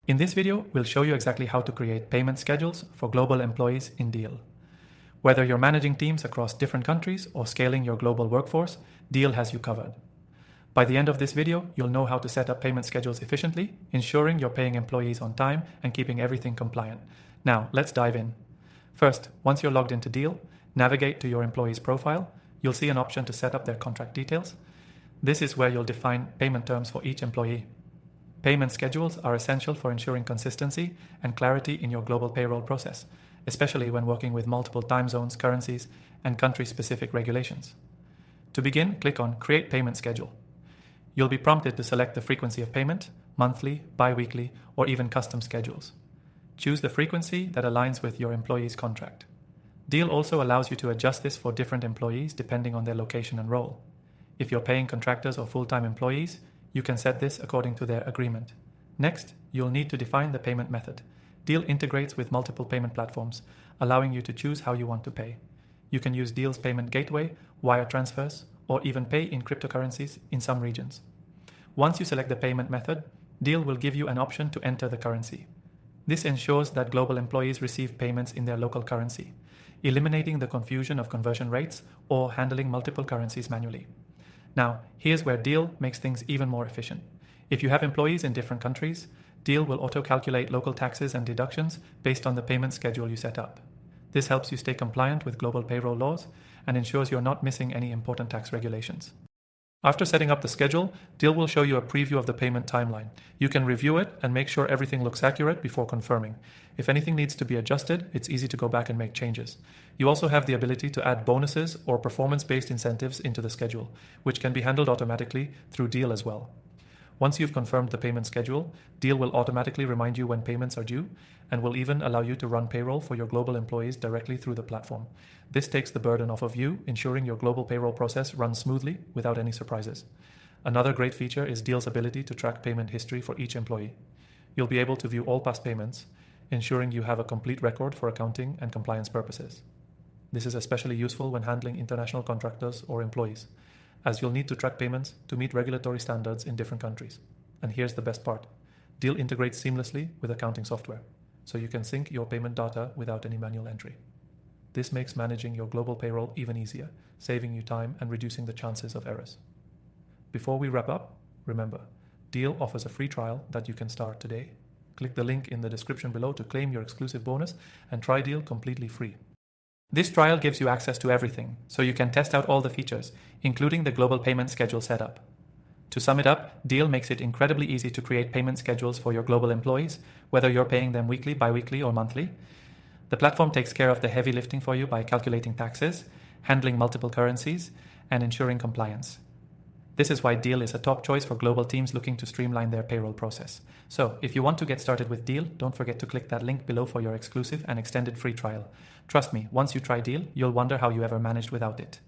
In this video, we'll show you exactly how to create payment schedules for global employees in Deel. Whether you're managing teams across different countries or scaling your global workforce, Deel has you covered. By the end of this video, you'll know how to set up payment schedules efficiently, ensuring you're paying employees on time and keeping everything compliant. Now, let's dive in. First, once you're logged into Deel, navigate to your employee's profile. You'll see an option to set up their contract details. This is where you'll define payment terms for each employee. Payment schedules are essential for ensuring consistency and clarity in your global payroll process, especially when working with multiple time zones, currencies, and country-specific regulations. To begin, click on Create Payment Schedule. You'll be prompted to select the frequency of payment, monthly, bi-weekly, or even custom schedules. Choose the frequency that aligns with your employee's contract. Deel also allows you to adjust this for different employees depending on their location and role. If you're paying contractors or full-time employees, you can set this according to their agreement. Next, you'll need to define the payment method. Deel integrates with multiple payment platforms, allowing you to choose how you want to pay. You can use Deel's payment gateway, wire transfers, or even pay in cryptocurrencies in some regions. Once you select the payment method, Deel will give you an option to enter the currency. This ensures that global employees receive payments in their local currency, eliminating the confusion of conversion rates or handling multiple currencies manually. Now, here's where Deel makes things even more efficient. If you have employees in different countries, Deel will auto-calculate local taxes and deductions based on the payment schedule you set up. This helps you stay compliant with global payroll laws and ensures you're not missing any important tax regulations. After setting up the schedule, Deel will show you a preview of the payment timeline. You can review it and make sure everything looks accurate before confirming. If anything needs to be adjusted, it's easy to go back and make changes. You also have the ability to add bonuses or performance-based incentives into the schedule, which can be handled automatically through Deel as well. Once you've confirmed the payment schedule, Deel will automatically remind you when payments are due and will even allow you to run payroll for your global employees directly through the platform. This takes the burden off of you, ensuring your global payroll process runs smoothly without any surprises. Another great feature is Deel's ability to track payment history for each employee. You'll be able to view all past payments, ensuring you have a complete record for accounting and compliance purposes. This is especially useful when handling international contractors or employees, as you'll need to track payments to meet regulatory standards in different countries. And here's the best part. Deel integrates seamlessly with accounting software, so you can sync your payment data without any manual entry. This makes managing your global payroll even easier, saving you time and reducing the chances of errors. Before we wrap up, remember, Deel offers a free trial that you can start today. Click the link in the description below to claim your exclusive bonus and try Deel completely free. This trial gives you access to everything, so you can test out all the features, including the global payment schedule setup. To sum it up, Deel makes it incredibly easy to create payment schedules for your global employees, whether you're paying them weekly, bi-weekly, or monthly. The platform takes care of the heavy lifting for you by calculating taxes, handling multiple currencies, and ensuring compliance. This is why Deel is a top choice for global teams looking to streamline their payroll process. So, if you want to get started with Deel, don't forget to click that link below for your exclusive and extended free trial. Trust me, once you try Deel, you'll wonder how you ever managed without it.